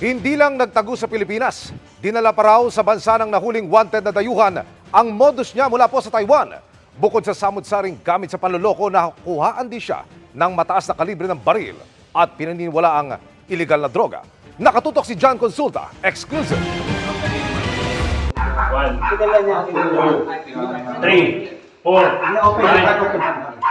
Hindi lang nagtago sa Pilipinas, dinala pa raw sa bansa ng nahuling wanted na dayuhan ang modus niya mula po sa Taiwan. Bukod sa samud-saring gamit sa panloloko, nakuhaan din siya ng mataas na kalibre ng baril at pinaniniwala ang illegal na droga. Nakatutok si John Consulta, exclusive. 1, 2, 3, 4, 5.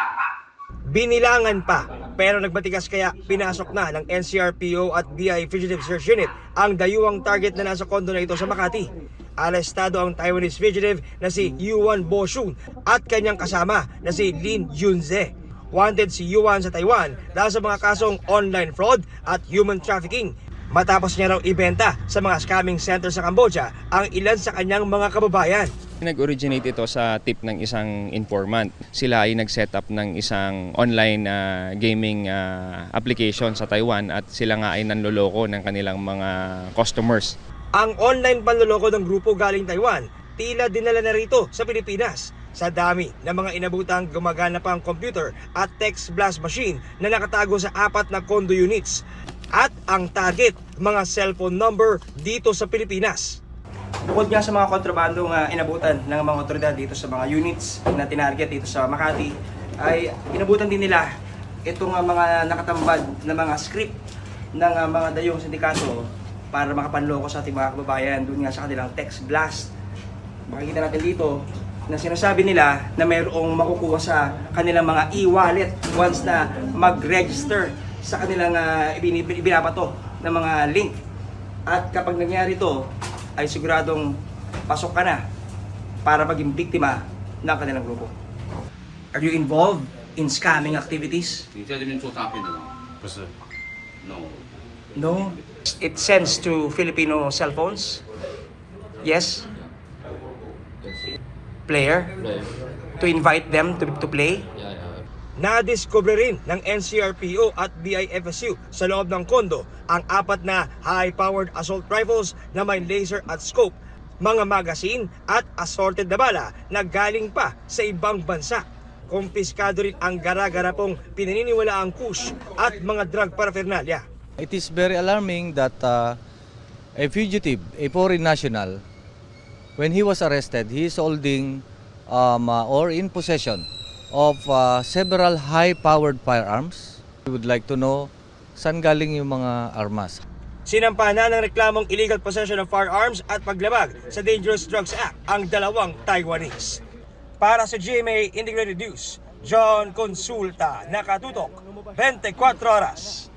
Binilangan pa, pero nagbatigas kaya pinasok na ng NCRPO at BI Fugitive Search Unit ang dayuhang target na nasa kondo na ito sa Makati. Arestado ang Taiwanese fugitive na si Yuan Boshun at kanyang kasama na si Lin Junze. Wanted si Yuan sa Taiwan dahil sa mga kasong online fraud at human trafficking. Matapos niya raw ibenta sa mga scamming center sa Cambodia ang ilan sa kanyang mga kababayan. Nag-originate ito sa tip ng isang informant. Sila ay nag-set up ng isang online gaming application sa Taiwan at sila nga ay nanloloko ng kanilang mga customers. Ang online panloloko ng grupo galing Taiwan, tila dinala na rito sa Pilipinas. Sa dami ng mga inabutang gumagana pa ang computer at text blast machine na nakatago sa 4 na condo units. At ang target, mga cellphone number dito sa Pilipinas. Bukod nga sa mga kontrabandong inabutan ng mga otoridad dito sa mga units na tinarget dito sa Makati, ay inabutan din nila itong mga nakatambad na mga script ng mga dayong sindikato para makapanloko sa ating mga kababayan doon nga sa kanilang text blast. Makikita natin dito na sinasabi nila na mayroong makukuha sa kanilang mga e-wallet once na mag-register sa kanilang ibinabato ng mga link. At kapag nangyari ito, ay siguradong pasok ka na para maging biktima ng kanilang grupo. Are you involved in scamming activities? 你在这边做诈骗的吗？不是， No. No. It sends to Filipino cell phones? Yes? Player? To invite them to play? Nadiskubre rin ng NCRPO at BIFSU sa loob ng kondo ang 4 na high-powered assault rifles na may laser at scope, mga magazine at assorted na bala na galing pa sa ibang bansa. Kumpiskado rin ang gara-garapong pinaniniwalaang kush at mga drug paraphernalia. It is very alarming that a fugitive, a foreign national, when he was arrested, he is holding or in possession of several high-powered firearms. We would like to know saan galing yung mga armas. Sinampa na ng reklamong illegal possession of firearms at paglabag sa Dangerous Drugs Act ang dalawang Taiwanese. Para sa GMA Integrated News, John Consulta, nakatutok 24 oras.